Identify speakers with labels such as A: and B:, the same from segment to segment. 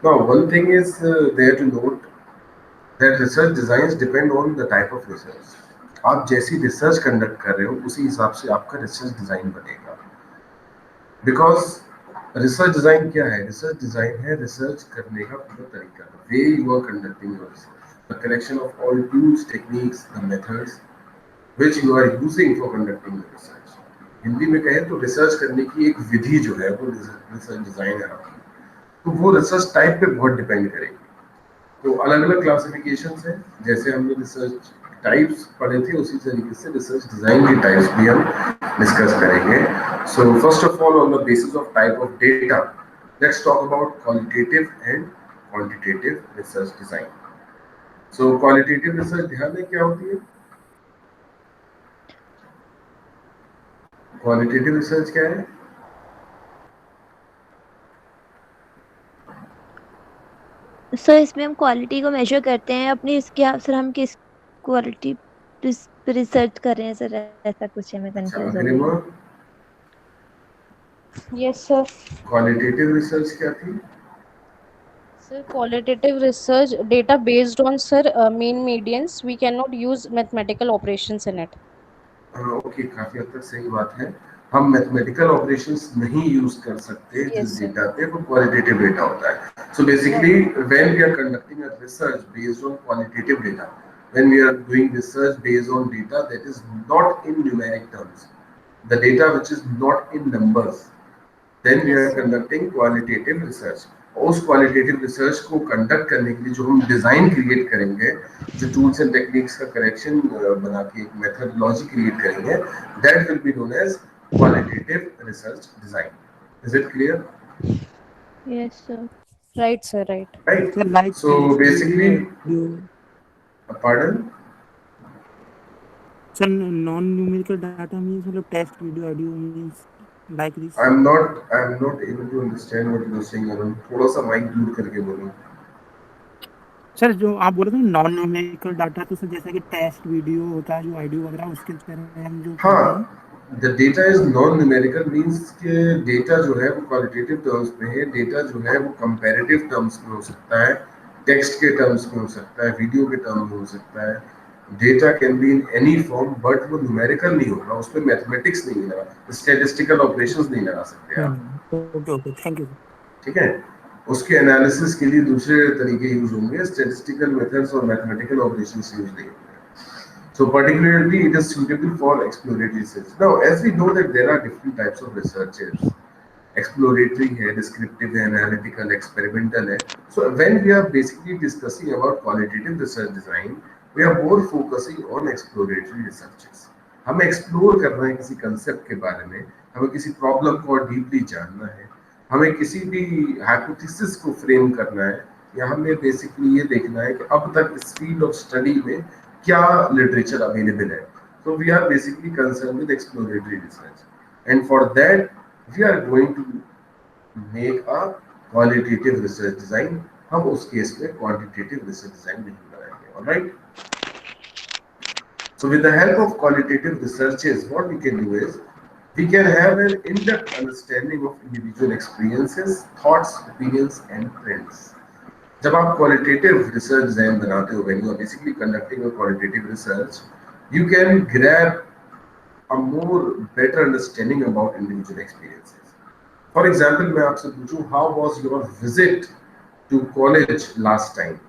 A: Now, one thing is there to note that research designs depend on the type of research. आप जैसी research conduct कर रहे हो उसी हिसाब से आपका रिसर्च डिजाइन बनेगा. बिकॉज रिसर्च डिजाइन क्या है? रिसर्च डिजाइन है रिसर्च करने का पूरा तरीका, way you are conducting your research, the collection of all tools, techniques, the methods which you are using for conducting the research. Hindi में कहें तो रिसर्च करने की एक विधि जो है वो रिसर्च डिजाइन है आपकी. तो वो रिसर्च टाइप पे बहुत डिपेंड करेगी. तो अलग अलग क्लासिफिकेशन है. जैसे हमने रिसर्च टाइप्स पढ़े थे उसी तरीके से रिसर्च डिजाइन के टाइप्स भी हम डिस्कस करेंगे. So first of all on the basis of type of data let's talk about qualitative and quantitative research design. So qualitative research ध्यान में क्या होती है? क्वालिटेटिव रिसर्च क्या है?
B: सर इसमें हम क्वालिटी को मेजर करते हैं अपनी, इसके सर हम किस क्वालिटी रिसर्च कर रहे हैं सर, ऐसा कुछ है, मैं
A: अच्छा,
B: कंफ्यूज हो गई
A: अग्रिमा,
B: हूँ.
C: Yes, sir.
A: क्वालिटेटिव रिसर्च क्या थी?
C: Sir, qualitative research data based on, sir, mean medians. We cannot use mathematical operations in it.
A: Okay, काफी हद तक सही बात है. हम मैथमेटिकल ऑपरेशंस नहीं यूज कर सकते
C: Yes,
A: जिस
C: sir.
A: डेटा पे वो क्वालिटेटिव डेटा होता है. So basically when we are conducting a research based on qualitative data, when we are doing research based on data that is not in numeric terms, the data which is not in numbers, then we
C: Yes,
A: are
C: sir.
A: Conducting qualitative research. उस qualitative research को conduct करने के लिए जो हम design create करेंगे, जो tools and techniques का करेक्शन बना के एक मेथडोलॉजी क्रिएट करेंगे, that will be known as qualitative research design. Is it clear?
B: Yes sir.
C: Right, sir. Right.
A: Right.
D: Sir like
A: so
D: test video
A: basically,
D: audio.
A: Pardon,
D: sir non numerical data means मतलब test video audio means like this.
A: I am not able to understand what you are saying. Arun, थोड़ा सा mic दूर करके बोलो.
D: Sir जो आप बोल रहे थे नॉन न्यूमेरिकल डाटा, तो सर जैसा कि टेस्ट वीडियो होता है जो ऑडियो वगैरह, उसके बारे में हम जो कर रहे हैं.
A: हाँ, the data is non numerical means के डेटा जो है वो क्वालिटेटिव टर्म्स में है. डेटा जो है वो कंपैरेटिव टर्म्स में हो सकता है, टेक्स्ट के टर्म्स में हो सकता है, वीडियो के टर्म में हो सकता है. Data can be in any form but वो न्यूमेरिकल नहीं होगा, उसमें मैथमेटिक्स नहीं लगा, स्टैटिस्टिकल ऑपरेशंस नहीं लगा सकते आप.
D: Okay okay, thank you sir.
A: ठीक है. उसके एनालिसिस के लिए दूसरे तरीके यूज होंगे, स्टैटिस्टिकल मेथड्स और मैथमेटिकल ऑपरेशंस यूज नहीं होंगे. So particularly it is suitable for exploratory research. Now, as we know that there are different types of researches. Exploratory है, descriptive है, analytical, experimental है. So when we are basically discussing about qualitative research design, we are more focusing on exploratory researches. हमें explore करना है किसी concept के बारे में, हमें किसी problem को और deeply जानना है, हमें किसी भी hypothesis को frame करना है, या हमें basically ये देखना है कि अब तक इस field of study में क्या literature available है. So we are basically concerned with exploratory research, and for that we are going to make a qualitative research design. हम उस केस में quantitative research design नहीं बनाएंगे. All right. So with the help of qualitative researches, what we can do is we can have an in-depth understanding of individual experiences, thoughts, opinions, and trends. जब आप qualitative research design बनाते हो, when you are basically conducting a qualitative research, you can grab a more better understanding about individual experiences. For example, मैं आपसे पूछूं, how was your visit to college last time?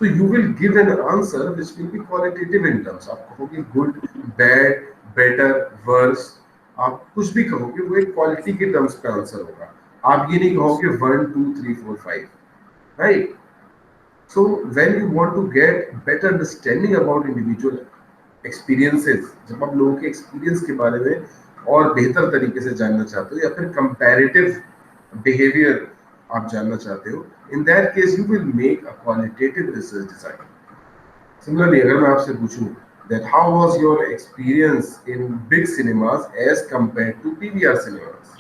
A: So you will give an answer which will be qualitative in terms. आप कहोगे good, bad, better, worse. आप कुछ भी कहोगे वो एक क्वालिटी के टर्म्स पे आंसर होगा. आप ये नहीं कहोगे 1 2 3 4 5, right? So when you want to get better understanding about individual experiences, जब आप लोगों के एक्सपीरियंस के बारे में और बेहतर तरीके से जानना चाहते हो, या फिर कंपैरेटिव बिहेवियर आप जानना चाहते हो, in that case you will make a qualitative research design. Similarly, अगर मैं आपसे पूछूं that how was your experience in big cinemas as compared to PVR cinemas,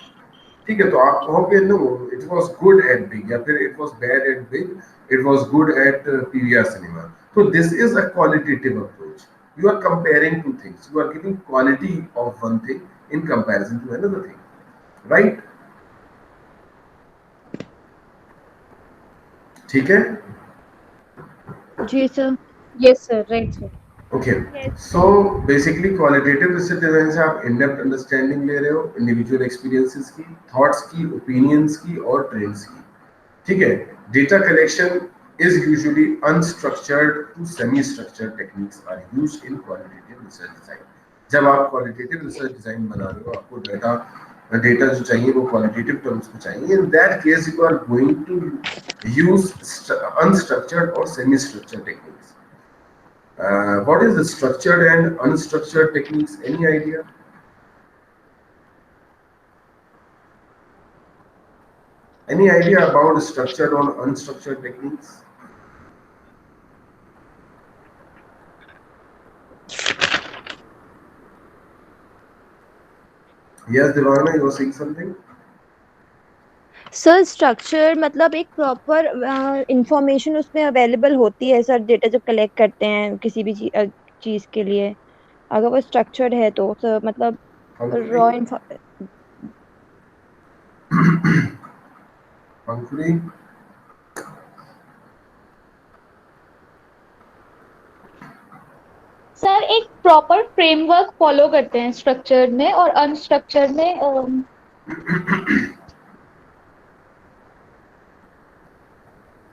A: ठीक है, तो आप कहोगे no it was good at Big, या फिर it was bad at Big, it was good at PVR cinema. तो this is a qualitative approach. You are comparing two things, you are giving quality of one thing in comparison to another thing, right? ठीक है?
B: जी sir.
C: Yes, sir. Right, sir.
A: Okay,
B: Yes.
A: So basically qualitative research design से आप in depth understanding ले रहे हो individual experiences की, thoughts की, ओपिनियंस की और ट्रेंड्स की। ठीक है, data collection is usually unstructured to semi-structured techniques are used in qualitative research design. जब आप qualitative research design बना रहे हो, आपको डेटा जो चाहिए वो qualitative terms में चाहिए. In that case, you are going to use unstructured or semi-structured techniques. What is the structured and unstructured techniques? Any idea? Any idea about structured or unstructured techniques? Yes, Devana, you were saying something?
B: Sir structure मतलब एक proper information उसमें available होती है sir, data जब collect करते हैं किसी भी चीज के लिए, अगर वो स्ट्रक्चर्ड है तो सर मतलब रॉ
A: Pankuri?
E: सर एक प्रॉपर फ्रेमवर्क फॉलो करते हैं स्ट्रक्चर्ड में, और अनस्ट्रक्चर्ड में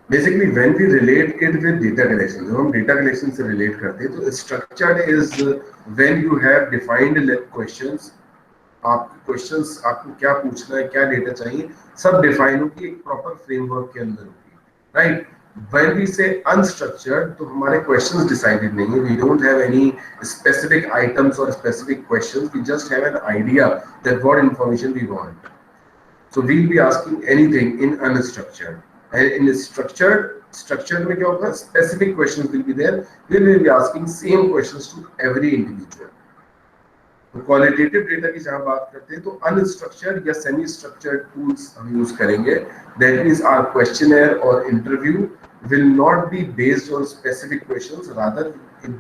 A: Basically, when we relate it with data collection, जब हम data collection से relate करते हैं, तो structured is when you have defined questions. आपके questions आपको क्या पूछना है, क्या data चाहिए, सब define होगी एक proper framework के अंदर होगी, right? When we say unstructured, तो हमारे questions decided नहीं है. We don't have any specific items or specific questions. We just have an idea that what information we want. So we'll be asking anything in unstructured. And in structured में क्या होगा? Specific questions will be there. We will be asking same questions to every individual. तो qualitative data की जहां बात करते हैं तो अनस्ट्रक्चर्ड या सेमी स्ट्रक्चर्ड टूल्स हम यूज करेंगे. दैट मींस आवर क्वेश्चनर और interview will not be based on specific questions, rather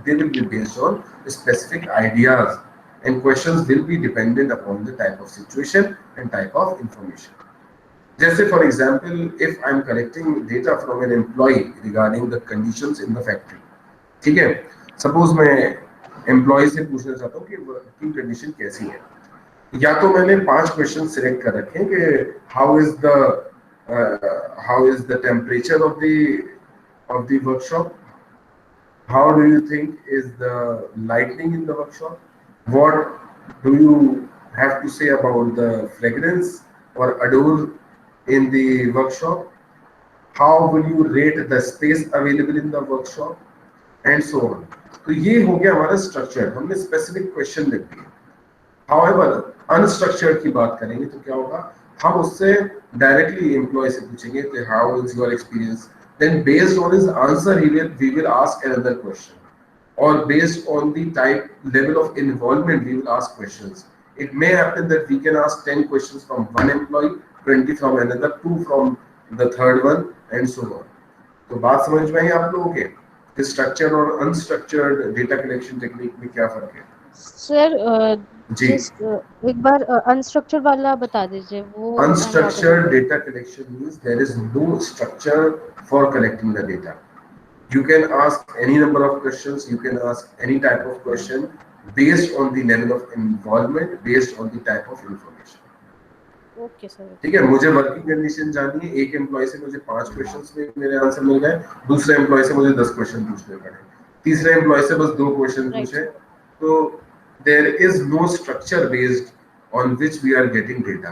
A: they will be based on specific ideas, and questions will be dependent upon the type of situation and type of information. जैसे for example, if I am collecting data from an employee regarding the conditions in the factory, ठीक है, suppose मैं employ से पूछना चाहता हूँ कि working condition कैसी है, या तो मैंने 5 क्वेश्चन सिलेक्ट कर रखे हैं कि how is the temperature of the workshop, how do you think is the lightning in the workshop, what do you have to say about the fragrance और odour in the workshop, how will you rate the space available in the workshop and so on. तो ये हो गया हमारा structure, हमने specific question लिख दिए. However unstructured की बात करेंगे तो क्या होगा, हम उससे डायरेक्टली एम्प्लॉय से पूछेंगे कि how is your experience, then based on his answer we will ask another question, और based on the type level of involvement we will ask questions. It may happen that we can ask 10 questions from one employee, 20 from another, 2 from the third one and so on. तो बात समझ में आई आप लोगों के structured और unstructured data collection technique में क्या फर्क है?
C: सर
A: जी,
C: एक बार अनस्ट्रक्चर्ड वाला बता दीजिए वो.
A: unstructured data collection means there is no structure for collecting the data. You can ask any number of questions, you can ask any type of question based on the level of involvement, based on the type of information.
C: Okay sir.
A: ठीक है, मुझे working condition जाननी है, एक employ से मुझे 5 questions में मेरे आंसर मिल गए, दूसरे एम्प्लॉय से मुझे 10 क्वेश्चन पूछने पड़े, तीसरे एम्प्लॉय से बस 2 क्वेश्चन पूछे. तो there is no structure based on which we are getting data.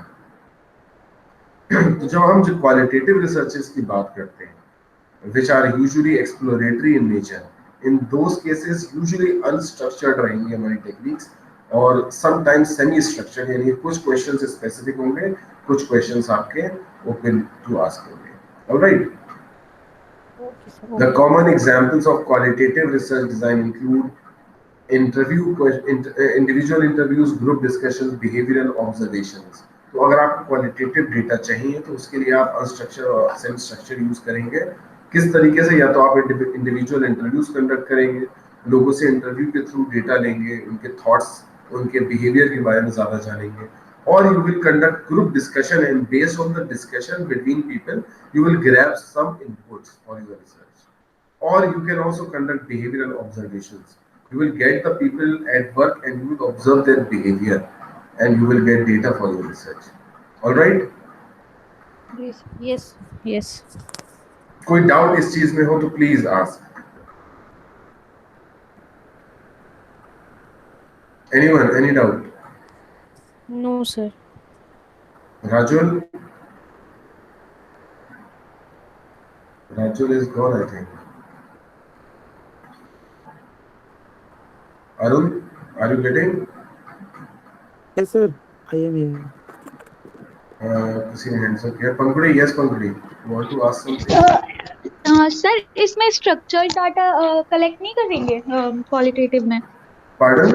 A: तो जब हम जो क्वालिटेटिव रिसर्चेस की बात करते हैं which are usually exploratory in nature, in those cases usually unstructured रहेंगे हमारी टेक्निक्स, और sometimes semi structured, यानी कुछ क्वेश्चंस स्पेसिफिक होंगे, कुछ क्वेश्चंस आपके ओपन टू आस्क होंगे. Alright. The common examples of qualitative research design include individual interviews, group discussions, behavioral observations. तो अगर आपको क्वालिटेटिव डेटा चाहिए तो उसके लिए आप अनस्ट्रक्चर और सेमी स्ट्रक्चर यूज करेंगे. किस तरीके से? या तो आप इंडिविजुअल इंटरव्यूज कंडक्ट करेंगे, लोगों से इंटरव्यू के थ्रू डेटा लेंगे, उनके थॉट्स, उनके बिहेवियर के बारे में ज्यादा जानेंगे, और you will conduct group discussion, and based on the discussion between people you will grab some input. inputs for your research. Or you can also conduct behavioral observations. You will get the people at work and you will observe their behavior and you will get data for your research. All right?
C: Yes. Yes. Yes.
A: कोई doubt इस चीज में हो तो please ask. Anyone, any doubt?
C: No, sir.
A: Rajul? Rajul is gone, I think. Arun, are you getting?
D: Yes, sir. I am here.
A: किसी ने hands up किया. पंकड़ी, yes, पंकड़ी. You want to ask something?
E: Sir इसमें structured data collect नहीं करेंगे qualitative में?
A: Pardon?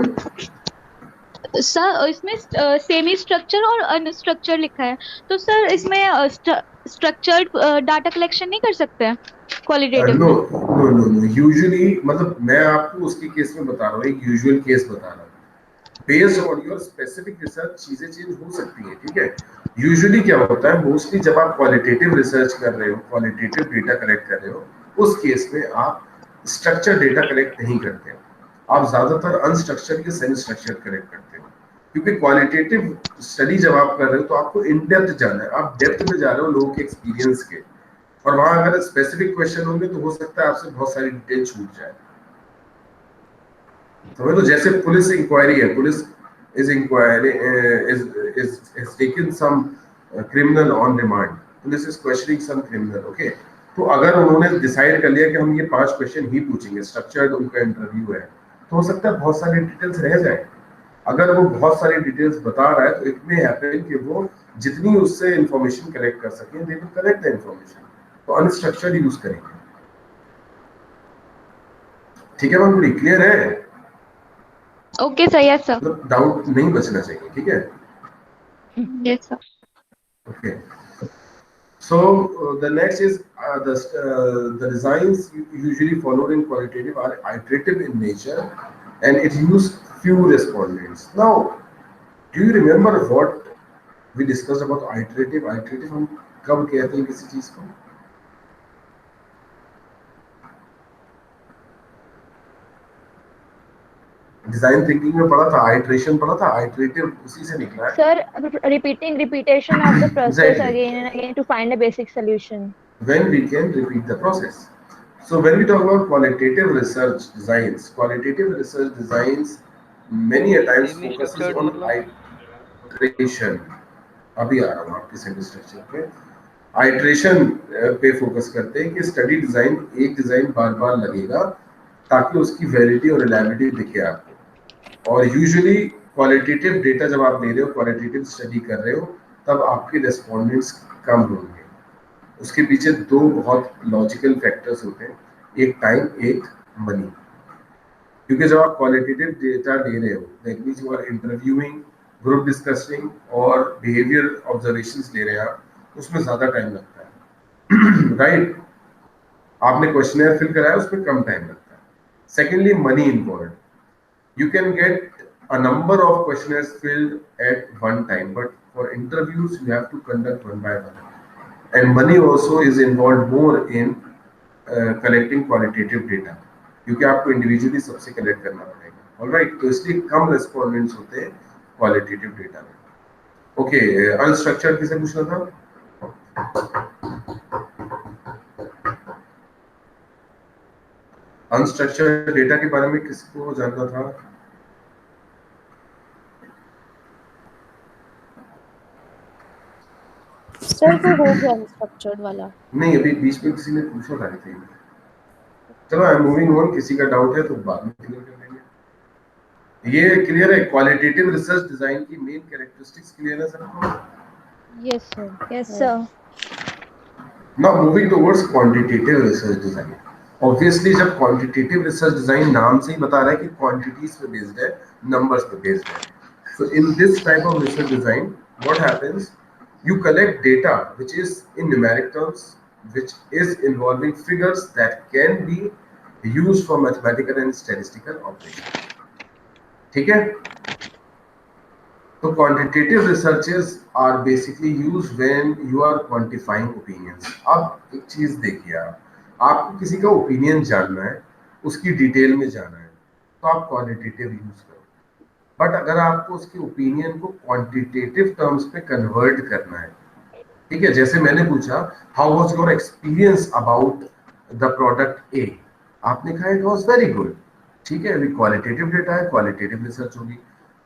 E: Sir इसमें semi structure और unstructured लिखा है, तो सर इसमें स्ट्रक्चर्ड डाटा कलेक्शन नहीं कर सकते हैं क्वालिटेटिव
A: No,
E: में?
A: no. Usually, मतलब मैं आपको उसके केस में बता रहा हूँ, एक यूजुअल केस बता रहा हूँ. Based on your specific research चीजें चेंज हो सकती हैं, ठीक है. यूजुअली क्या होता है, मोस्टली जब आप क्वालिटेटिव रिसर्च कर रहे हो, क्वालिटेटिव डेटा कलेक्ट कर रहे हो, उस केस में आप स्ट्रक्चर डेटा कलेक्ट नहीं करते हो. आप ज्यादातर अनस्ट्रक्चर्ड या सेमी स्ट्रक्चर्ड कलेक्ट करते हो, क्योंकि क्वालिटेटिव स्टडी जब आप कर रहे हो तो आपको इन डेप्थ जाना है. आप डेप्थ में जा रहे हो लोगों के एक्सपीरियंस के, और वहां अगर स्पेसिफिक क्वेश्चन होंगे तो हो सकता है आपसे बहुत सारी डिटेल छूट जाए. समझ लो, जैसे पुलिस इंक्वायरी है, police is inquiry is taken some criminal on remand. Police is questioning some criminal, okay? तो अगर उन्होंने डिसाइड कर लिया कि हम ये 5 क्वेश्चन ही पूछेंगे, स्ट्रक्चर्ड उनका इंटरव्यू है, तो हो सकता है बहुत सारी डिटेल्स रह जाए. अगर वो बहुत सारी डिटेल्स बता रहा है तो इट मे हैपन कि वो जितनी उससे इंफॉर्मेशन कलेक्ट कर सकें, they will collect the information. तो अनस्ट्रक्चर्ड यूज करेंगे. ठीक है मंगुड़ी, क्लियर है?
E: Okay sir, yes sir.
A: मतलब डाउट नहीं बचना चाहिए, ठीक है?
E: Yes sir.
A: Okay. So the next is the designs usually followed in qualitative are iterative in nature, and it use few respondents. Now, do you remember what we discussed about iterative? Iterative हम कब कहते हैं किसी चीज को? Design thinking में पढ़ा था, आइटरेशन पढ़ा था, आइटरेटिव उसी से निकला है.
B: Sir, repetition of the process
A: Exactly.
B: again and again to find a basic solution.
A: When we can repeat the process. So when we talk about qualitative research designs many a times focuses on iteration. अभी आ रहा हूँ आपके semi structure पे. Iteration पे focus करते हैं कि study design, एक डिजाइन बार बार लगेगा ताकि उसकी वैलिडिटी और रिलायबिलिटी दिखे आपको. और यूजुअली क्वालिटेटिव डेटा जब आप ले रहे हो, क्वालिटेटिव स्टडी कर रहे हो, तब आपके रेस्पोंडेंट्स कम होंगे. उसके पीछे 2 बहुत लॉजिकल फैक्टर्स होते हैं, एक टाइम, एक मनी. क्योंकि जब आप क्वालिटेटिव डेटा ले रहे हो, that means you are interviewing, group discussing और बिहेवियर ऑब्जर्वेशंस ले रहे हैं आप, उसमें ज्यादा टाइम लगता है. राइट? आपने क्वेश्चनर फिल कराया, उसमें कम टाइम लगता है. Secondly, money involved. You can get a number of questionnaires filled at one time, but for interviews you have to conduct one by one, and money also is involved more in collecting qualitative data, क्योंकि आपको individually सबसे collect करना पड़ेगा. All right, तो इसलिए कम respondents होते हैं qualitative data में. Okay, unstructured किसे पूछना था? अनस्ट्रक्चर्ड डेटा के बारे में किसको जानना था?
C: सर वो हो गया अनस्ट्रक्चर्ड वाला.
A: नहीं, अभी बीच में किसी ने पूछा था. चलो आई एम मूविंग ऑन. किसी का डाउट है तो बाद में क्लियर कर लेंगे. ये क्लियर है? क्वालिटेटिव रिसर्च डिजाइन की मेन कैरेक्टरिस्टिक्स क्लियर है सबको?
C: Yes sir.
B: Yes, sir.
A: Now moving towards quantitative research design. Obviously जब क्वांटिटेटिव रिसर्च डिजाइन नाम से ही बता रहा है कि क्वांटिटीज पे बेस्ड है, नंबर्स पे बेस्ड है. So in this type of research design what happens, you collect data which is in numeric terms, which is involving figures that can be used for mathematical and statistical operations. ठीक है? तो quantitative researches are basically used when you are quantifying opinions. अब एक चीज देखिए आप, आपको किसी का ओपिनियन जानना है, उसकी डिटेल में जाना है, तो आप क्वालिटेटिव यूज करो। बट अगर आपको उसके ओपिनियन को क्वांटिटेटिव टर्म्स पे कन्वर्ट करना है, ठीक है, जैसे मैंने पूछा how was your experience about the product ए, आपने कहा इट वाज वेरी गुड, ठीक है, अभी क्वालिटेटिव डेटा है, क्वालिटेटिव रिसर्च होगी।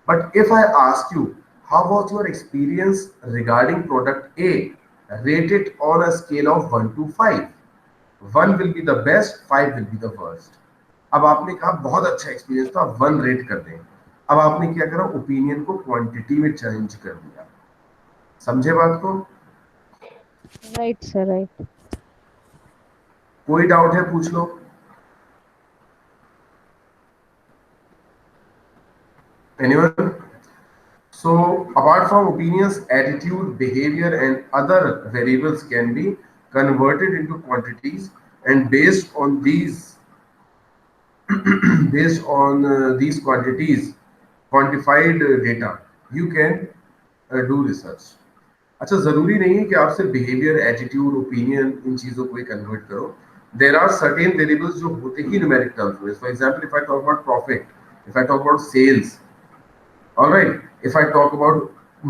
A: But if I ask you how was your experience regarding product A, rate it on a scale of 1 to 5, 1 will be the best, 5 will be the worst। अब आपने कहा बहुत अच्छा experience था, 1 rate कर दें। अब आपने क्या करा, ओपिनियन को क्वांटिटी में चेंज कर दिया। समझे बात को?
C: Right sir, right.
A: कोई डाउट है पूछ लो। Anyone? So apart from opinions, attitude, behavior and other variables can be converted into quantities, and based on these these quantities, quantified data, you can do research। अच्छा, जरूरी नहीं है कि आप सिर्फ बिहेवियर, एटीट्यूड, ओपिनियन इन चीजों को ही कन्वर्ट करो। देयर आर सर्टेन वेरिएबल्स जो होते ही न्यूमेरिक टर्म्स में। For example, if I talk about profit, if I talk about sales, alright, if I talk about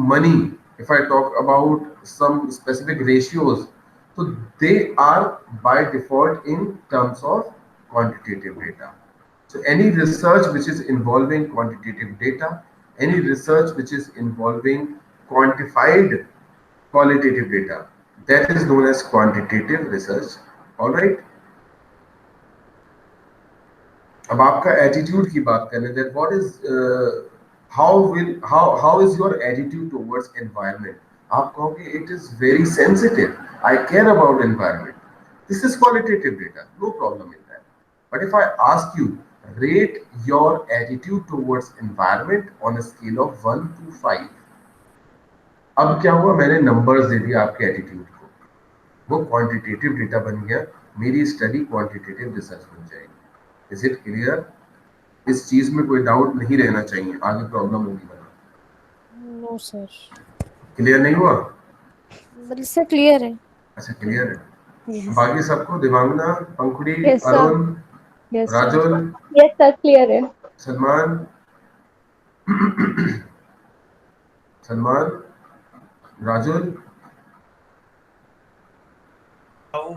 A: money, if I talk about some specific ratios, so they are by default in terms of quantitative data। So any research which is involving quantitative data, any research which is involving quantified qualitative data, that is known as quantitative research। All right, अब आपका attitude की बात करें, that what is how is your attitude towards environment? आप कहोगे it is very sensitive, I care about environment, this is qualitative data, no problem in that। But if I ask you, rate your attitude towards environment on a scale of 1 to 5, अब क्या हुआ, मैंने numbers they दिया आपके attitude को, वो quantitative data बन गया, मेरी स्टडी क्वांटिटेटिव रिसर्च बन जाएगी। Is it clear? इस चीज में कोई डाउट नहीं रहना चाहिए, आगे प्रॉब्लम होगी बना।
C: No sir.
A: क्लियर नहीं हुआ?
C: मतलब सर क्लियर है।
A: अच्छा, क्लियर है।
C: Yes.
A: बाकी सबको, दिवांगना, पंखुड़ी,
B: Yes, sir.
A: Arun,
C: Yes, sir.
A: Rajul,
B: Yes, sir, clear है।
A: Salman, Salman, Rajul,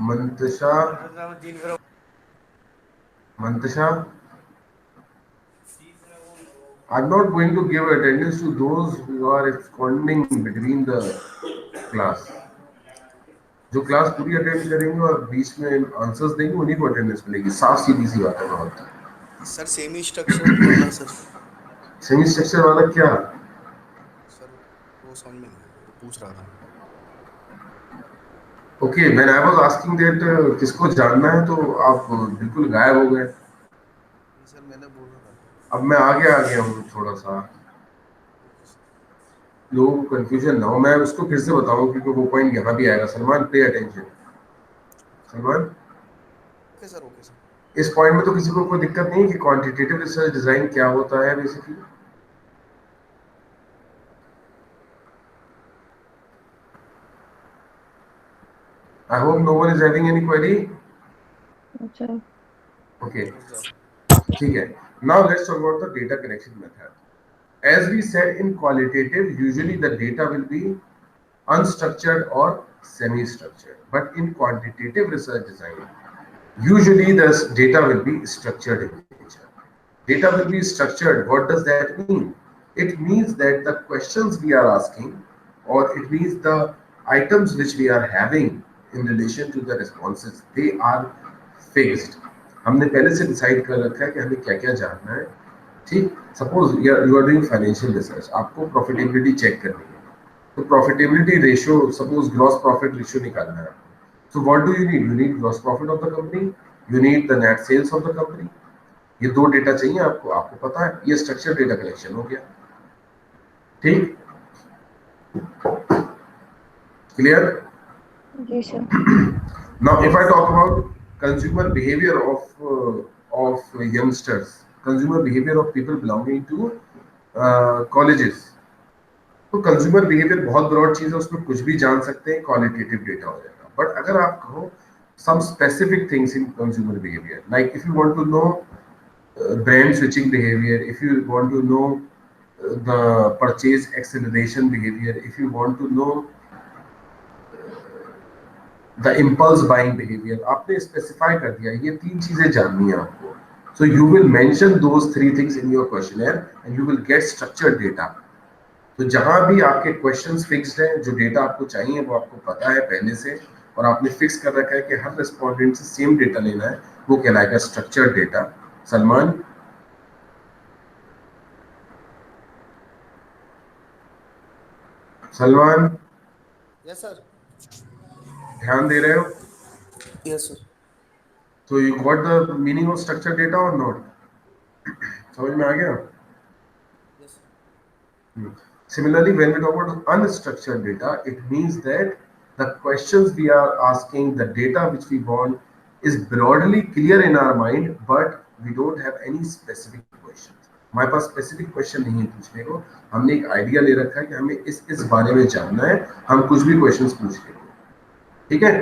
A: Mantasha, Mantasha, I'm not going to give attendance to those who are absconding between the class। जो क्लास पूरी अटेंड करेंगे और बीच में आंसर्स देंगे, उन्हीं को अटेंडेंस मिलेगी। साफ सीधी सी बात है। बहुत
F: सर सेमी स्ट्रक्चर वाला सर,
A: सेमी स्ट्रक्चर वाला क्या
F: सर वो समझ में नहीं आया, तो पूछ रहा था।
A: Okay, when I was asking that किसको जानना है, तो आप बिल्कुल गायब हो गए।
F: सर मैंने बोला था।
A: अब मैं आगे आ गया हूँ थोड़ा सा, लोगों को कंफ्यूजन ना हो। मैं उसको फिर से बताऊं क्योंकि वो पॉइंट यहाँ भी आएगा। Salman, pay attention. Salman,
F: okay sir, okay sir.
A: इस पॉइंट में तो किसी को कोई दिक्कत नहीं है कि क्वांटिटेटिव रिसर्च डिजाइन क्या होता है basically? I hope no one is having any query.
B: अच्छा।
A: Okay, ठीक है। Now let's talk about the data collection method. As we said, in qualitative, usually the data will be unstructured or semi-structured. But in quantitative research design, usually the data will be structured in nature. Data will be structured. What does that mean? It means that the questions we are asking, or it means the items which we are having in relation to the responses, they are fixed। हमने पहले से decide कर रखा है कि हमें क्या क्या जानना है। ठीक, suppose you are doing financial research, आपको प्रॉफिटेबिलिटी चेक करनी है, तो profitability ratio, suppose gross profit ratio निकालना है। So what do you need? You need gross profit of the company, you need the net sales of the company. ये दो data चाहिए आपको, आपको पता है, ये स्ट्रक्चर डेटा कलेक्शन हो गया। ठीक, क्लियर?
B: जी sir.
A: Now if I talk about consumer behavior of youngsters, consumer behavior of people belonging to colleges, तो कंज्यूमर बिहेवियर बहुत ब्रॉड चीज है, उसमें कुछ भी जान सकते हैं, क्वालिटेटिव डेटा हो जाएगा। बट अगर आप कहो some specific things in consumer behavior. Like if you want to know brand switching behavior, if you want to know the purchase acceleration behavior, if you want to know the impulse buying behavior, आपने specify कर दिया ये 3 चीजें जाननी है आपको. So you will mention those 3 things in your questionnaire and you will get structured data. तो जहां भी आपके क्वेश्चंस फिक्स्ड हैं, जो डेटा आपको चाहिए वो आपको पता है पहले से और आपने फिक्स कर रखा है कि हर रेस्पोंडेंट से सेम डेटा लेना है, वो कहलाएगा structured data. Salman, Salman
F: yes sir.
A: ध्यान दे रहे हो?
F: Yes sir.
A: तो you got the meaning of structured data or not? समझ में आ गया?
F: Yes.
A: Similarly, when we talk about unstructured data, it means that the questions we are asking, the data which we want is broadly clear in our mind, but we don't have any specific questions. हमारे पास specific question नहीं है पूछने को. हमने एक idea ले रखा है कि हमें इस बारे में जानना है, हम कुछ भी questions पूछ लेंगे. ठीक है?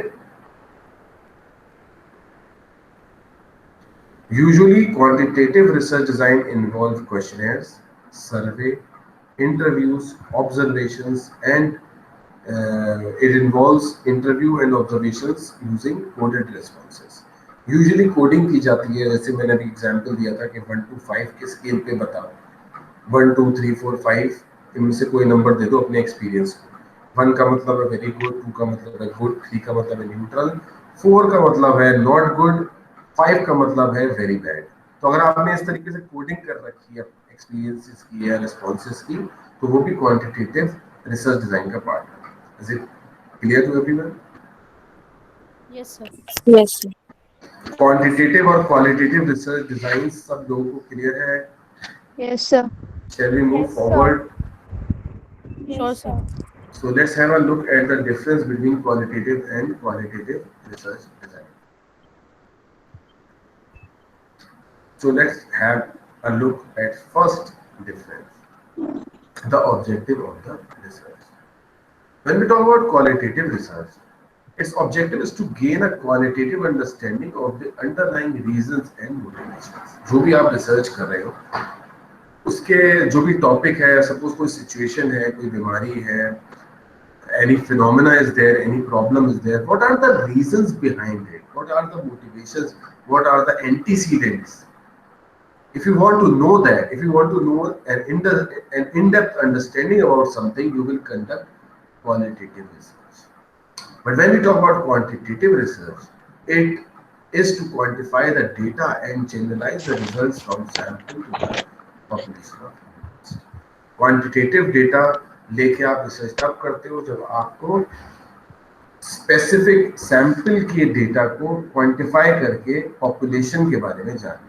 A: Usually, quantitative research design involve questionnaires, survey, interviews, observations, and it involves interview and observations using coded responses. Usually coding की जाती है, जैसे मैंने अभी एग्जांपल दिया था कि 1 to 5 के स्केल पे बताओ. 1 2 3 4 5 इनमें से कोई नंबर दे दो अपने एक्सपीरियंस को. 1 का मतलब है वेरी गुड, 2 का मतलब है गुड, 3 का मतलब है न्यूट्रल, 4 का मतलब है नॉट गुड, 5 का मतलब है वेरी बैड. तो अगर आपने इस तरीके से कोडिंग कर रखी है एक्सपीरियंसेस की या रिस्पॉन्सेस की, तो वो भी क्वांटिटेटिव रिसर्च डिजाइन का पार्ट है. Is it clear to everyone?
C: Yes, sir.
B: Yes, sir.
A: Quantitative और क्वालिटेटिव रिसर्च डिजाइन सब लोगों को क्लियर है?
B: Yes, sir.
A: Shall we move
B: Yes, sir.
A: forward?
C: Sure, sir.
A: So let's have a look at the difference between qualitative and quantitative research design. So let's have a look at first difference, the objective of the research. When we talk about qualitative research, its objective is to gain a qualitative understanding of the underlying reasons and motivations. जो भी आप research कर रहे हो, उसके जो भी topic है, सपोज कोई सिचुएशन है, कोई बीमारी है, any phenomena is there, any problem is there, what are the reasons behind it, what are the motivations, what are the antecedents? If you want to know that, if you want to know an in-depth understanding about something, you will conduct qualitative research. But when we talk about quantitative research, it is to quantify the data and generalize the results from sample to the population of humans. Quantitative data लेके आप research तब करते हो जब आपको specific sample के data को quantify करके पॉपुलेशन के बारे में जानना है.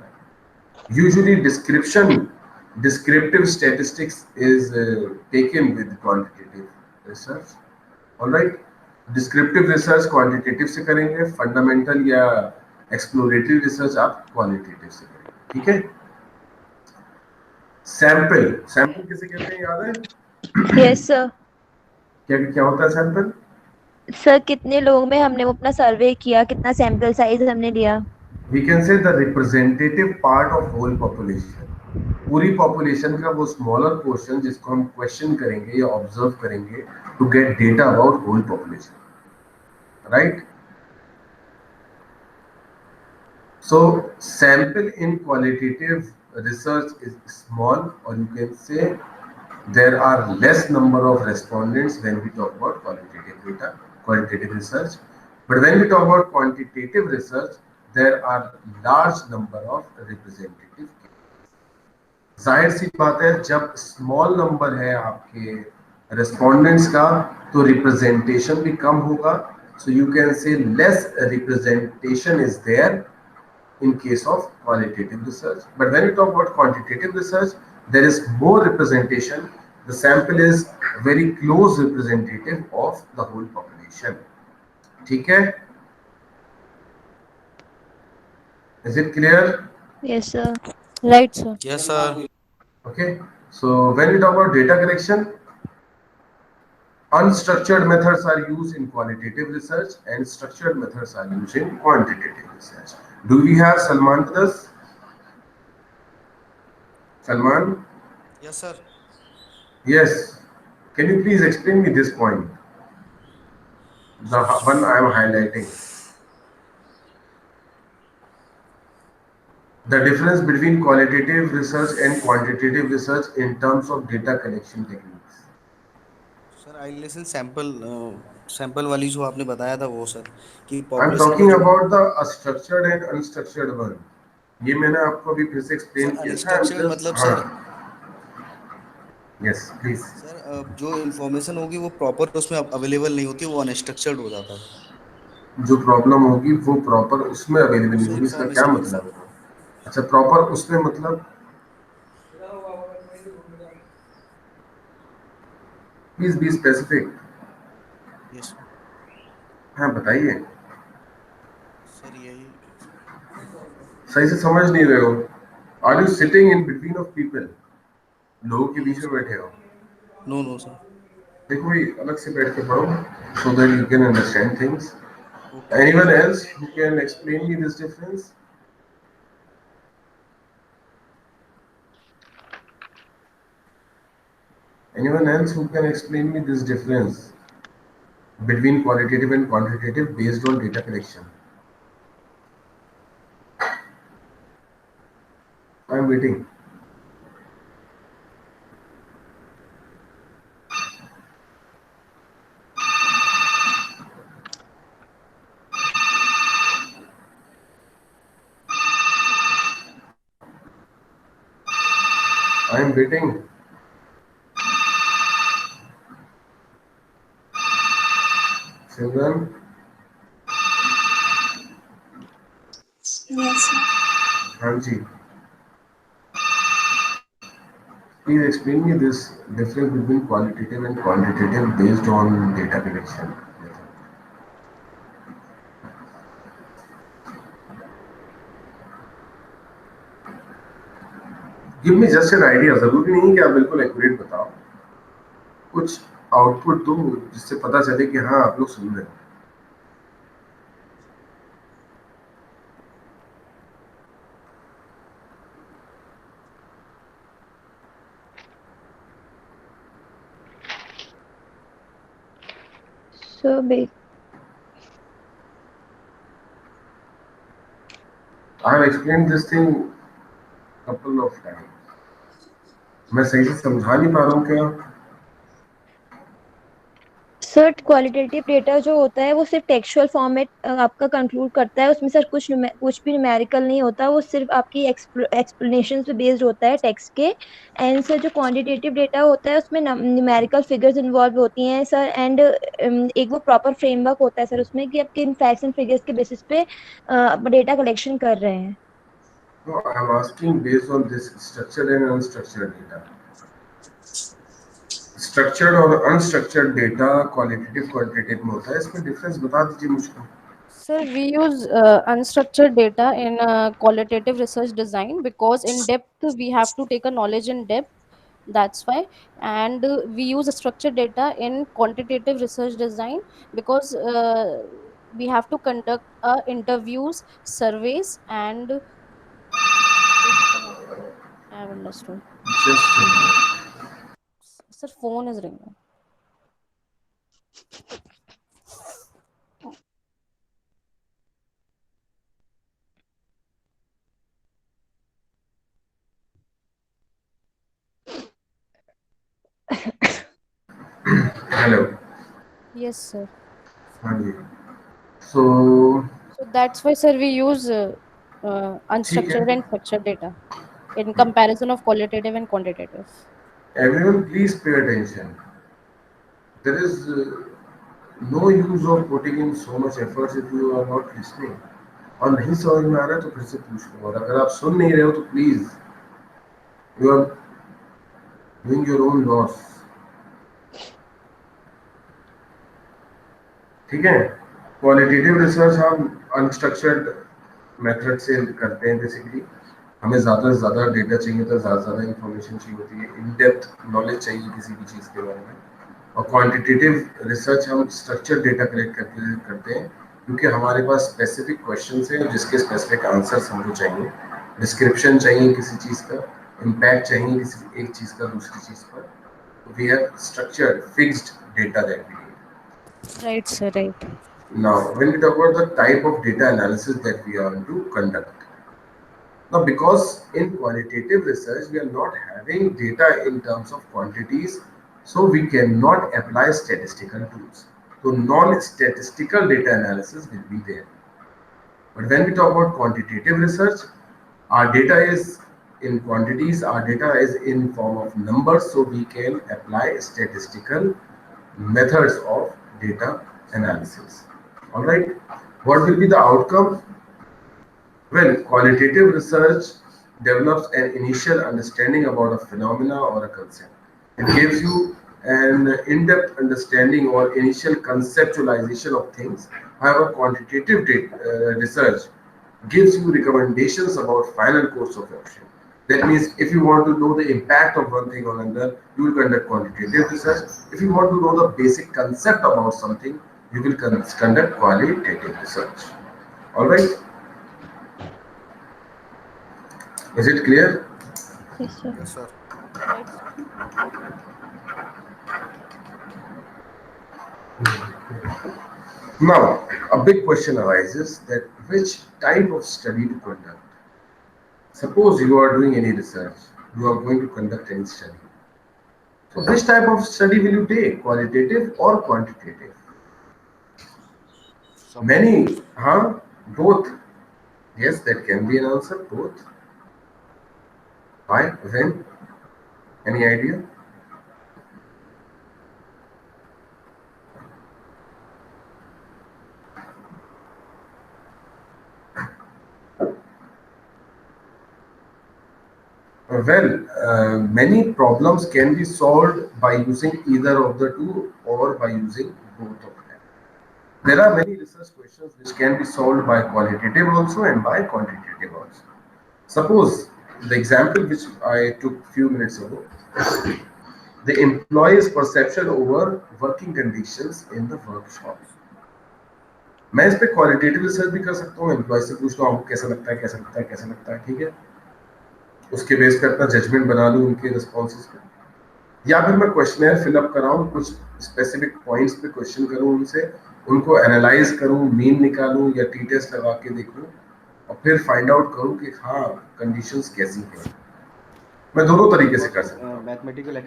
A: Usually descriptive statistics is taken with quantitative research. All right, descriptive research quantitative से करेंगे, fundamental या exploratory research आप qualitative से करेंगे. ठीक है? सैंपल किसे कहते हैं, याद है?
B: Yes, sir.
A: क्या होता है सैंपल?
B: सर कितने लोगों में हमने वो अपना सर्वे किया, कितना सैंपल साइज हमने लिया.
A: We can say the representative part of whole population. पूरी पॉपुलेशन का वो स्मॉलर पोर्शन जिसको हम क्वेश्चन करेंगे या ऑब्जर्व करेंगे to get data about whole population. Right? So sample in qualitative research is small, or you can say there are less number of respondents when we talk about qualitative data, qualitative research. But when we talk about quantitative research, there are large number of representative cases. जाहिर सी बात है, जब small number है आपके respondents का तो representation भी कम होगा. So you can say less representation is there in case of qualitative research. But when we talk about quantitative research, there is more representation. The sample is very close representative of the whole population. ठीक है? Is it clear?
B: Yes, sir.
C: Right, sir.
F: Yes, sir.
A: Okay. So when we talk about data collection, Unstructured methods are used in qualitative research and structured methods are used in quantitative research. Do we have Salman with us? Salman?
F: Yes, sir.
A: Yes. Can you please explain me this point? The one I am highlighting. The difference between qualitative research and quantitative research in terms of data collection techniques.
F: Sir I listen sample sample वाली जो आपने बताया था वो sir कि
A: I'm
F: population में
A: talking
F: जो
A: about the structured and unstructured one. ये मैंने आपको अभी फिर से एक्सप्लेन
F: सर
A: किया था. I'm
F: अनस्ट्रक्चर्ड
A: just
F: मतलब
A: हाँ.
F: Sir
A: Yes, please.
F: सर जो इन्फॉर्मेशन होगी वो प्रॉपर उसमें अवेलेबल नहीं होती, वो अनस्ट्रक्चर्ड हो जाता है।
A: जो प्रॉब्लम होगी वो प्रॉपर उसमें अवेलेबल नहीं
F: उसमें
A: होगी. इसका क्या
F: इन्फॉर्मेशन नहीं
A: मतलब
F: सर।
A: है? अच्छा, प्रॉपर उसमें मतलब प्लीज बी स्पेसिफिक.
F: यस
A: हाँ बताइए.
F: सर यही
A: सही से समझ नहीं रहे हो. Are you sitting in between of people? लोगों के
F: नो
A: बीच में बैठे हो?
F: No sir.
A: देखो भाई, अलग से बैठ के पढ़ो so that you can understand things.
F: Okay
A: Anyone else who can explain me this difference? Anyone else who can explain me this difference between qualitative and quantitative based on data collection? I am waiting. I am waiting. Simran?
G: Yes, sir.
A: Hanji. Please explain me this difference between qualitative and quantitative based on data collection. Give me just an idea. जरूरी नहीं कि आप बिल्कुल accurate बताओ. कुछ output दो जिससे पता चले कि हाँ आप लोग सुन रहे हैं.
B: So,
A: I have explained this thing couple of times. मैं सही से समझा नहीं पा रहा हूँ क्या?
B: सर क्वालिटेटिव डेटा जो होता है वो सिर्फ टेक्सचुअल फॉर्मेट आपका कंक्लूड करता है, उसमें सर कुछ भी न्यूमेरिकल नहीं होता, वो सिर्फ आपकी एक्सप्लेनेशन पे बेस्ड होता है टेक्स्ट के. एंड सर जो क्वांटिटेटिव डेटा होता है उसमें न्यूमेरिकल फिगर्स इन्वॉल्व होती हैं सर. एंड एक वो प्रॉपर फ्रेमवर्क होता है सर उसमें कि आप किन फैक्ट्स एंड फिगर्स के बेसिस पे डेटा कलेक्शन कर रहे हैं.
A: No, I am asking based on this structured and unstructured data. Structured और अनस्ट्रक्चर्ड डेटा क्वालिटेटिव क्वांटिटेटिव में होता है. इसमें डिफरेंस बता दीजिए मुझको.
C: Sir, we use unstructured data in qualitative research design because in depth we have to take a knowledge in depth. That's why. And we use structured data in quantitative research design because we have to conduct interviews, surveys, and I have understood.
A: Just
C: Sir, phone is ringing.
A: hello.
C: Yes, sir.
A: हाँ जी. So
C: So that's why, sir, we use
A: ठीक है.
C: unstructured and structured data in comparison of qualitative and quantitative.
A: Everyone, please pay attention. There is no use of putting in so much efforts if you are not listening. और नहीं समझ में आ रहा है तो फिर से पूछ लो. और अगर आप सुन नहीं रहे हो तो please you are doing your own loss. ठीक है. क्वालिटेटिव रिसर्च हम अनस्ट्रक्चर्ड मेथड से करते हैं. बेसिकली हमें ज़्यादा से ज़्यादा डेटा चाहिए होता है, ज़्यादा से ज़्यादा इंफॉर्मेशन चाहिए होती है, इन डेप्थ नॉलेज चाहिए किसी भी चीज़ के बारे में. और क्वांटिटेटिव रिसर्च हम स्ट्रक्चर डेटा कलेक्ट करते हैं क्योंकि हमारे पास स्पेसिफिक क्वेश्चंस हैं जिसके स्पेसिफिक आंसर्स हमको चाहिए, डिस्क्रिप्शन चाहिए किसी चीज़ का, इम्पैक्ट चाहिए किसी एक चीज़ का दूसरी चीज़ पर. We have structured fixed data that we need.
C: Right, sir. Right.
A: Now, when we talk about the type of data analysis that we are going to conduct. Now, because in qualitative research, we are not having data in terms of quantities, so we cannot apply statistical tools. So, non-statistical data analysis will be there. But when we talk about quantitative research, our data is in quantities, our data is in form of numbers, so we can apply statistical methods of data analysis. All right, what will be the outcome? Well, qualitative research develops an initial understanding about a phenomena or a concept. It gives you an in-depth understanding or initial conceptualization of things. However, quantitative research gives you recommendations about final course of action. That means if you want to know the impact of one thing on another, you will conduct quantitative research. If you want to know the basic concept about something, you will conduct qualitative research. All right? Is it clear?
B: Yes, sir.
F: Yes, sir.
C: Right, sir.
A: Now, a big question arises that which type of study to conduct. Suppose you are doing any research, you are going to conduct any study. So, which type of study will you take, qualitative or quantitative? Many, both. Yes, that can be an answer, both. Why? When? Any idea? Well, many problems can be solved by using either of the two or by using both of them. There are many research questions which can be solved by qualitative also and by quantitative also. Suppose the example which I took few minutes ago, the employee's perception over working conditions in the workshop. मैं इस पे qualitative research भी कर सकता हूँ, employ से पूछ लो आपको कैसा लगता है, कैसा लगता है, कैसा लगता है, ठीक है, उसके बेस पे अपना जजमेंट बना लूँ उनके रिस्पॉन्सेज पे, या फिर मैं क्वेश्चनर फिलअप कराऊँ, कुछ स्पेसिफिक पॉइंट्स पे क्वेश्चन करूँ उनसे, उनको एनालाइज करूँ, मीन निकालूँ या टी टेस्ट लगा के देखूँ और फिर फाइंड आउट करूँ कि हाँ कंडीशंस कैसी हैं. मैं दोनों तरीके से कर सकता हूँ.
G: Mathematical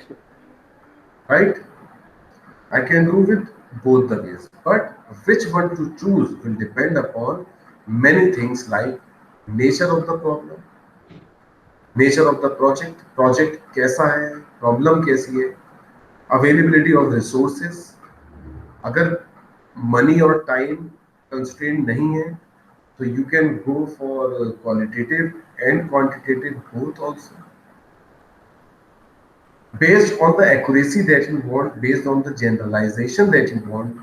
A: Right? I can do with both the ways, but which one to choose will depend upon many things like nature of the problem, nature of the project कैसा है, problem कैसी है, availability of resources. अगर money और time constraint नहीं है, तो you can go for qualitative and quantitative both also. Based on the accuracy that you want, based on the generalization that you want,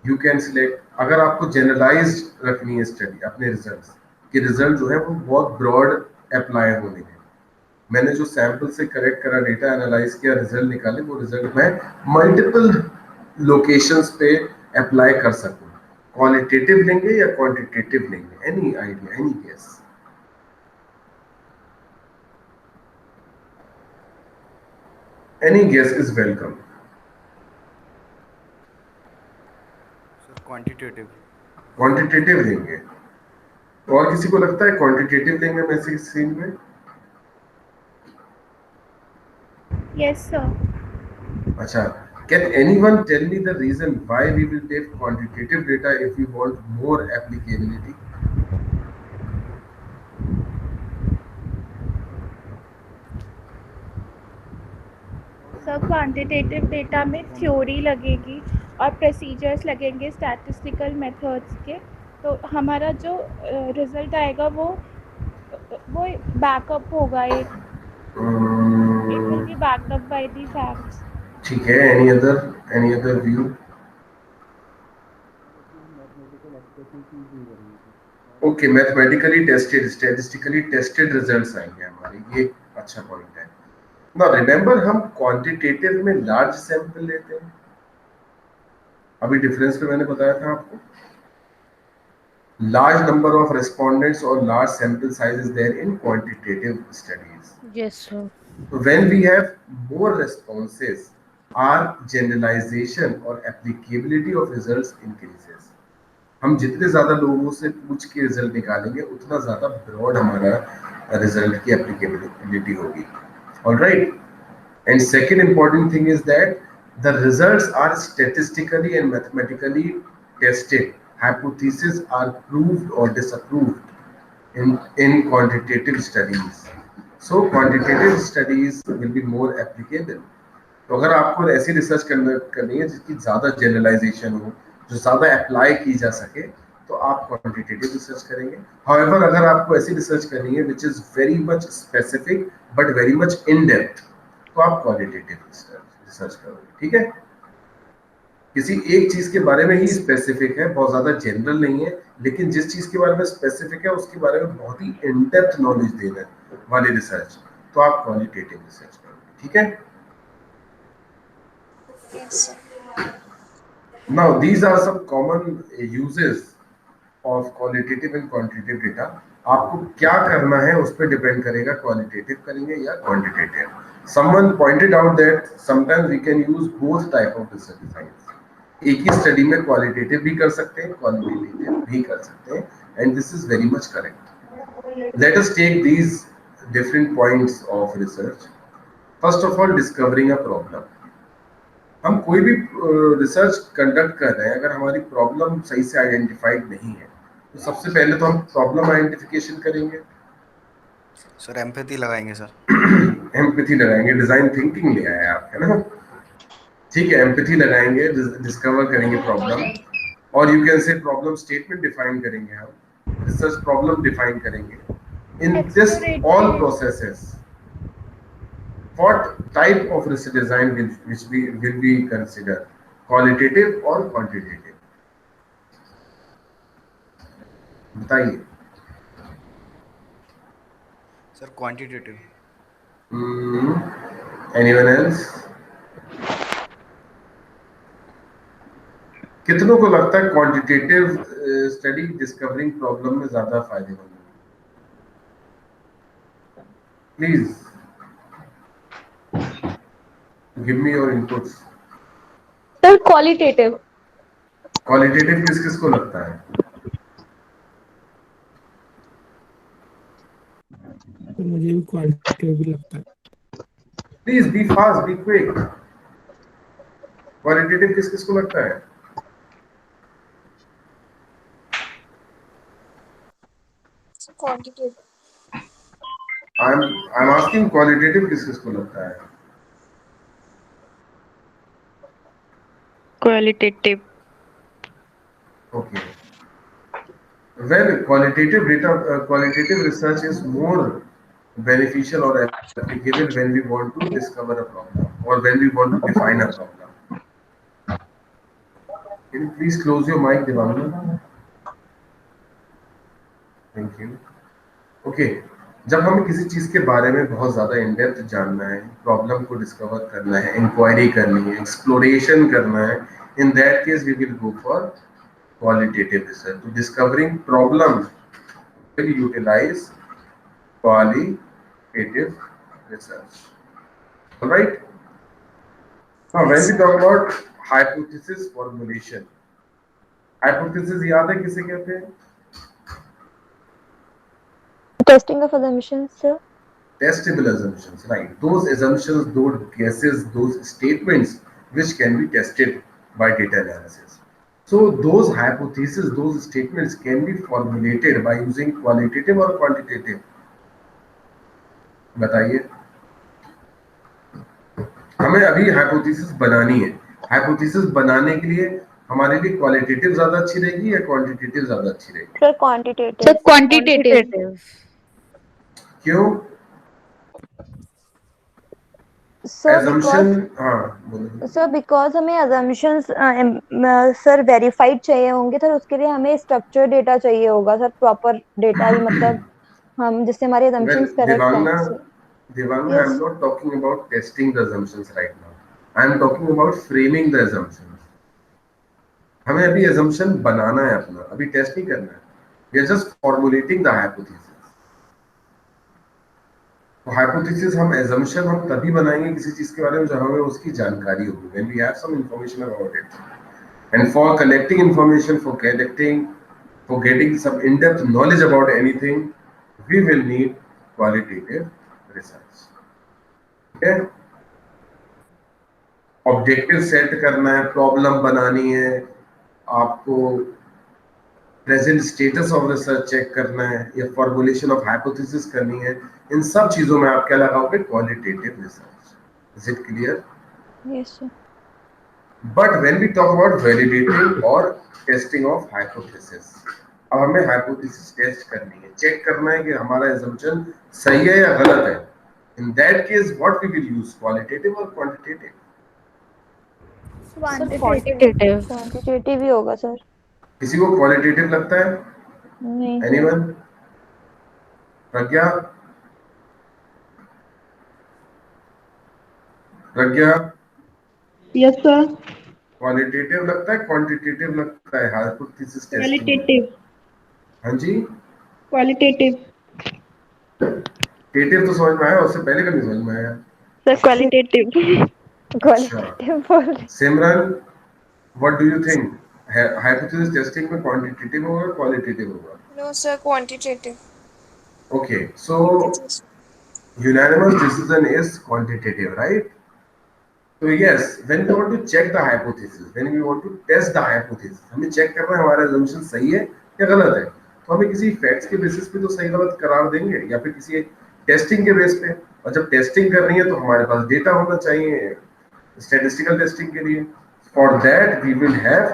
A: you can select. अगर आपको generalized रखनी है study अपने result कि result जो है वो बहुत ब्रॉड अप्लाई होने हैं, मैंने जो सैंपल से करेक्ट करा डेटा एनालाइज किया रिजल्ट निकाले, वो रिजल्ट मैं मल्टीपल लोकेशंस पे अप्लाई कर सकूं. क्वालिटेटिव लेंगे या क्वांटिटेटिव लेंगे? Any idea, any guess? Any guess is welcome.
F: Sir quantitative.
A: Quantitative लेंगे. और किसी को लगता है क्वांटिटेटिव लेंगे में से सीन में?
H: Yes, sir.
A: अच्छा, can anyone tell me the reason why we will take quantitative data if we want more applicability?
H: Sir quantitative data में थ्योरी लगेगी और प्रोसीजर्स लगेंगे स्टैटिस्टिकल मेथड्स के, तो हमारा जो रिजल्ट आएगा वो बैकअप होगा, एक it will be backed up by the facts.
A: ठीक है, any other view? Okay, mathematically tested, statistically tested results आएंगे हमारे, ये अच्छा पॉइंट है. Now remember हम क्वांटिटेटिव में लार्ज सैंपल लेते हैं, अभी डिफरेंस पे मैंने बताया था आपको, large number of respondents or large sample size is there in quantitative studies.
C: Yes, sir.
A: So when we have more responses, our generalization or applicability of results increases. हम जितने ज्यादा लोगों से पूछ के रिजल्ट निकालेंगे उतना ज्यादा ब्रॉड हमारा रिजल्ट की एप्लीकेबिलिटी होगी. Alright. And second important thing is that the results are statistically and mathematically tested. Hypotheses are proved or disapproved in quantitative studies. So quantitative studies will be more applicable. तो अगर आपको ऐसी research करनी है जिसकी ज़्यादा generalisation हो, जो ज़्यादा अप्लाई की जा सके, तो आप क्वांटिटेटिव रिसर्च करेंगे. However, अगर आपको ऐसी रिसर्च करनी है which is very much specific but very much in depth, तो आप क्वालिटेटिव रिसर्च करोगे. ठीक है, किसी एक चीज के बारे में ही स्पेसिफिक है, बहुत ज्यादा जनरल नहीं है, लेकिन जिस चीज के बारे में स्पेसिफिक है उसके बारे में बहुत ही इन डेप्थ नॉलेज देने वाली रिसर्च, तो आप क्वालिटेटिव रिसर्च करोगे. ठीक है. Now these are some common uses of qualitative and quantitative data. आपको क्या करना है उस पर डिपेंड करेगा, क्वालिटेटिव करेंगे या quantitative. Someone pointed out that sometimes we can use both type of research designs. एक ही स्टडी में क्वालिटेटिव भी कर सकते हैं, क्वांटिटेटिव भी कर सकते हैं, and this is very much correct. Let us take these different points of research. First of all, discovering a problem. हम कोई भी रिसर्च कंडक्ट कर रहे हैं, अगर हमारी प्रॉब्लम सही से आइडेंटिफाइड नहीं है, तो सबसे पहले तो हम प्रॉब्लम आइडेंटिफिकेशन करेंगे.
F: सर एम्पैथी लगाएंगे सर.
A: एम्पैथी लगाएंगे, डिजाइन थिंकिंग ले आए आप, है ना. ठीक है, एम्पैथी लगाएंगे, डिस्कवर करेंगे प्रॉब्लम, और यू कैन से प्रॉब्लम स्टेटमेंट डिफाइन करेंगे, हम रिसर्च प्रॉब्लम डिफाइन करेंगे. In this all processes, what type of research design will be considered, qualitative or quantitative? बताइए.
F: Sir quantitative.
A: Anyone else? कितनों को लगता है क्वांटिटेटिव स्टडी डिस्कवरिंग प्रॉब्लम में ज्यादा फायदेमंद है? Please give me your inputs.
E: Sir qualitative.
A: Qualitative किस किस को लगता है?
D: तो मुझे भी क्वालिटेटिव भी लगता है.
A: Please be fast, be quick. Qualitative किस किस को लगता है?
G: क्वांटिटेटिव.
A: I'm asking क्वालिटेटिव किस किस को लगता है?
B: Qualitative.
A: Okay. Well, qualitative data, qualitative research is more beneficial or applicable when we want to discover a problem or when we want to define a problem. Can you please close your mic, Devanga? Thank you. Okay. जब हमें किसी चीज के बारे में बहुत ज्यादा in depth जानना है, प्रॉब्लम को डिस्कवर करना है, इंक्वायरी करनी है, एक्सप्लोरेशन करना है, in that case we will go for qualitative research. So discovering problem will utilize qualitative research. All right. Now when we talk about hypothesis formulation, hypothesis याद है किसे कहते हैं?
B: Testing of assumptions, sir.
A: Testable assumptions, right? Those assumptions, those guesses, those statements which can be tested by data analysis. So those hypotheses, those statements can be formulated by using qualitative or quantitative. बताइए. हमें अभी hypothesis बनानी है. Hypothesis बनाने के लिए हमारे लिए qualitative ज्यादा अच्छी रहेगी या quantitative ज्यादा अच्छी रहेगी?
B: Sir, quantitative.
E: Sir quantitative.
A: क्यों? Assumption, हाँ बोलो.
B: सर बिकॉज हमें assumptions सर वेरीफाइड चाहिए होंगे सर, उसके लिए हमें स्ट्रक्चर डेटा चाहिए होगा सर, प्रॉपर डेटा ही, मतलब हम जिससे हमारे assumptions करेक्ट हैं.
A: Devanga, I am not talking about testing the assumptions right now. I am talking about framing the assumptions. हमें अभी assumption बनाना है अपना, अभी टेस्ट नहीं करना है. We are just formulating the hypothesis. तो hypothesis हम assumption हम तभी बनाएंगे किसी चीज के बारे में जब हमें उसकी जानकारी होगी. When we have some information about it. And for collecting information, for getting some in-depth knowledge about anything, we will need qualitative research. Okay? Objective set करना है, प्रॉब्लम बनानी है, आपको present status of research check करना है या formulation of hypothesis करनी है. इन सब चीजों में आप क्या लगाओगे? Qualitative research. Is it clear?
B: Yes sir.
A: But when we talk about validating और टेस्टिंग ऑफ हाइपोथेसिस, अब हमें हाइपोथेसिस टेस्ट करनी है, चेक करना है कि हमारा assumption सही है या गलत है. In that case what we will use, qualitative or quantitative?
C: Quantitative.
B: Quantitative ही होगा सर.
A: किसी को क्वालिटेटिव लगता है?
B: नहीं sir.
A: Anyone? Pragya? Pragya?
G: Yes sir.
A: Qualitative लगता है, क्वांटिटेटिव लगता है हाइपोथेसिस टेस्टिंग?
G: क्वालिटेटिव.
A: हाँ जी,
G: क्वालिटेटिव.
A: क्वालिटेटिव तो समझ में आया, उससे पहले का नहीं समझ में आया.
G: Sir qualitative.
B: क्वालिटेटिव बोल रहे.
A: Simran, what do you think? Hypothesis testing में क्वांटिटेटिव होगा, क्वालिटेटिव होगा?
I: No, sir, quantitative.
A: Okay, so unanimous decision is quantitative, right? So yes, when we want to check the hypothesis, when we want to test the hypothesis, हमें check करना है हमारा assumption सही है या गलत है. तो हमें किसी फैक्ट्स के बेसिस पे तो सही गलत करार देंगे या फिर किसी टेस्टिंग के बेस पे. और जब टेस्टिंग कर रही है तो हमारे पास डेटा होना चाहिए स्टैटिस्टिकल टेस्टिंग के लिए. For that we will have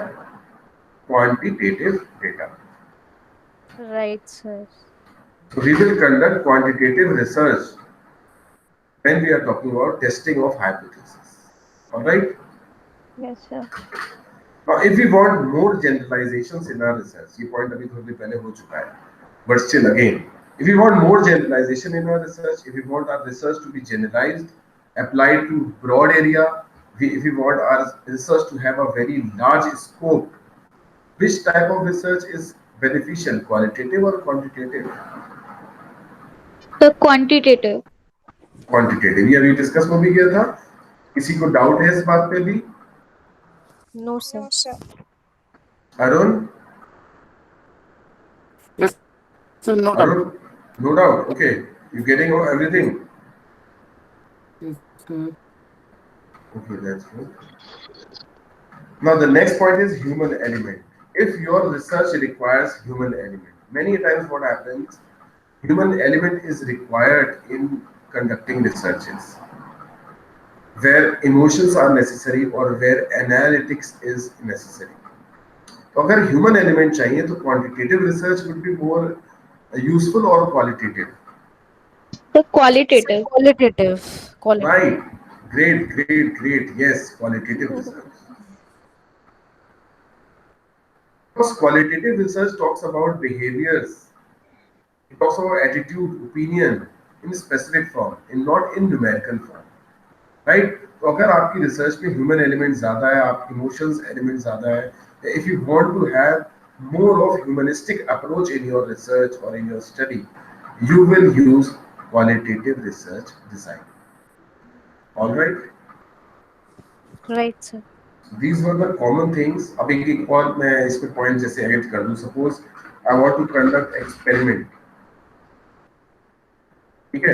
A: quantitative data.
C: Right, sir.
A: So we will conduct quantitative research when we are talking about testing of hypothesis. All right.
B: Yes sir.
A: Now, if we want more generalizations in our research, ये point अभी थोड़ी देर पहले हो चुका है, but still again, if we want more generalization in our research, if we want our research to be generalized, applied to broad area, if we want our research to have a very large scope, which type of research is beneficial, qualitative or quantitative?
E: The quantitative.
A: Quantitative. ये अभी discuss हो भी गया था. किसी को doubt है इस बात पे भी?
C: No, sir.
I: No, sir.
A: Arun?
D: Yes, sir, no doubt.
A: Arun, no doubt. Okay, you getting everything?
D: Yes, sir.
A: Okay, that's good. Now the next point is human element. If your research requires human element, many times what happens, human element is required in conducting researches, where emotions are necessary or where analytics is necessary. तो अगर human element चाहिए तो quantitative research would be more useful or qualitative?
E: The qualitative.
C: Qualitative.
A: Right. Great. Yes, qualitative research. Because qualitative research talks about behaviors, it talks about attitude, opinion in specific form, not in numerical form, right? तो अगर आपकी research में human element ज्यादा है, आप emotions element ज्यादा है, if you want to have more of humanistic approach in your research or in your study, you will use qualitative research design. All right?
C: Right, sir.
A: These were the common things. अब एक और मैं इसमें point जैसे add कर दूं. Suppose I want to conduct experiment. ठीक है,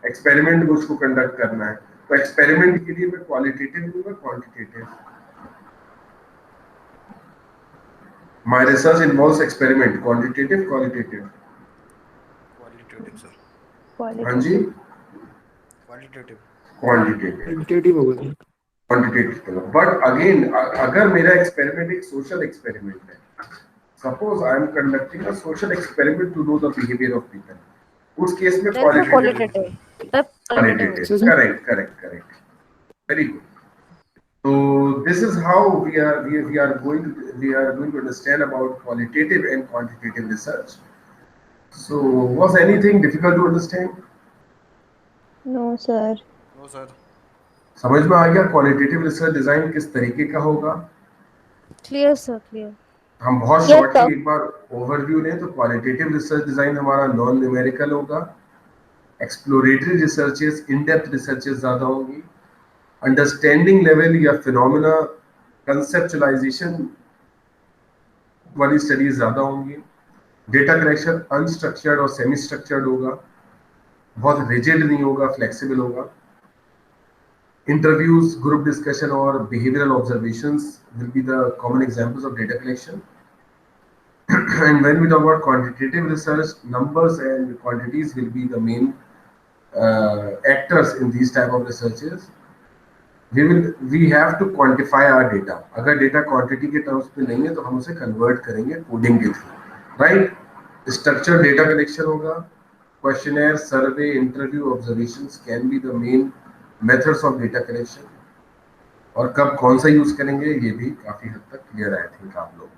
A: एक्सपेरिमेंट मुझको कंडक्ट करना है, तो एक्सपेरिमेंट के लिए मैं क्वालिटेटिव लूंगा, quantitative? My research involves experiment, quantitative, qualitative?
F: Qualitative sir.
A: हाँ जी,
F: क्वालिटेटिव.
A: क्वांटिटेटिव.
D: Quantitative होगा sir.
A: क्वांटिटेटिव. बट अगेन अगर मेरा एक्सपेरिमेंट एक सोशल एक्सपेरिमेंट है, suppose I am conducting a social experiment to know the behaviour of people, उस case में
C: That's a
A: qualitative.
C: qualitative. That's qualitative.
A: Correct. Very good. So this is how we are going to understand about qualitative and quantitative research. So was anything difficult to understand?
B: No sir.
F: No sir.
A: समझ में आ गया qualitative research design किस तरीके का होगा?
C: Clear sir, clear.
A: हम बहुत
B: Yes,
A: शॉर्टली
B: sir.
A: एक बार ओवरव्यू लें तो क्वालिटेटिव रिसर्च डिजाइन हमारा नॉन न्यूमेरिकल होगा, exploratory researches in depth researches ज्यादा होंगी, अंडरस्टैंडिंग लेवल या फिनोमेना कंसेप्चुलाइजेशन वाली स्टडीज ज्यादा होंगी, डेटा कलेक्शन अनस्ट्रक्चर्ड और सेमी स्ट्रक्चर्ड होगा, बहुत रिजिड नहीं होगा, फ्लेक्सिबल होगा, interviews, group discussion or behavioral observations will be the common examples of data collection. And when we talk about quantitative research, numbers and quantities will be the main actors in these type of researches. We have to quantify our data. अगर data quantity के terms में नहीं है तो हम उसे convert करेंगे coding के through, right? Structured data collection होगा, questionnaire, survey, interview, observations can be the main methods of data collection. और कब कौन सा यूज करेंगे ये भी काफी हद तक क्लियर आई थिंक आप लोग।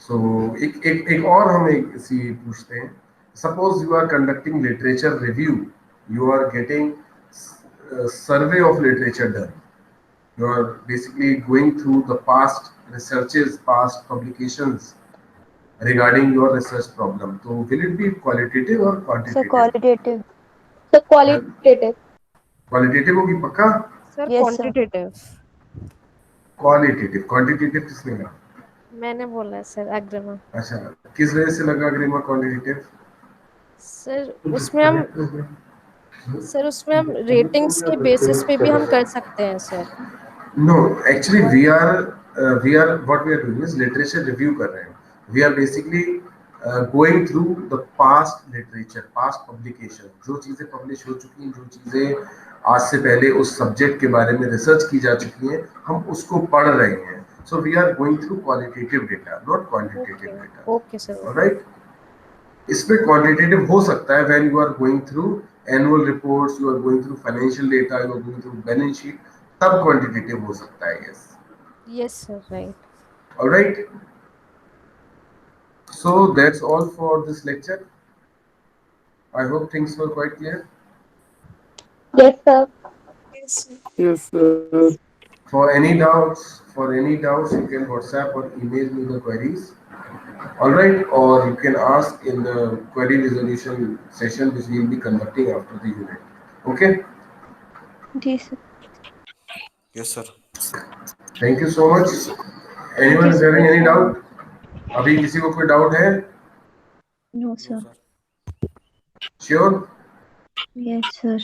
A: सो एक और हम एक इसी पूछते हैं, suppose you are conducting literature review, you are getting survey of literature done, you are basically going through the past researches, past publications regarding your research problem, तो will it be qualitative or
B: Sir,
A: quantitative?
B: qualitative.
G: Sir, qualitative.
A: Qualitative होगी पक्का?
C: Sir
B: Yes, sir.
C: Quantitative.
A: Qualitative, quantitative किसने कहा?
C: मैंने बोला है sir, एग्रीमा।
A: अच्छा, किस वजह से लगा ग्रीमा क्वांटिटेटिव?
C: सर उसमें हम रेटिंग्स के बेसिस पे भी हम कर सकते हैं sir.
A: No, actually we are what we are doing is literature review कर रहे हैं. We are basically going through the past literature, past publication, जो चीजें पब्लिश हो चुकी हैं, जो चीजें आज से पहले उस सब्जेक्ट के बारे में रिसर्च की जा चुकी हैं, हम उसको पढ़ रहे हैं. So we are going through qualitative data, not quantitative data.
C: Okay sir.
A: Alright? इसमें क्वांटिटेटिव हो सकता है when you are going through annual reports, you are going through financial data, you are going through balance sheet, तब quantitative हो सकता है. yes.
C: Yes sir, right.
A: All right. So that's all for this lecture. I hope things were quite clear.
G: Yes, sir.
D: Yes, sir.
A: For any doubts, you can WhatsApp or email me the queries. All right, or you can ask in the query resolution session which we will be conducting after the unit. Okay.
B: जी sir.
F: Yes sir.
A: Thank you so much. Anyone is having any doubt? अभी किसी को कोई doubt है?
B: No sir.
A: Sure.
B: Yes sir.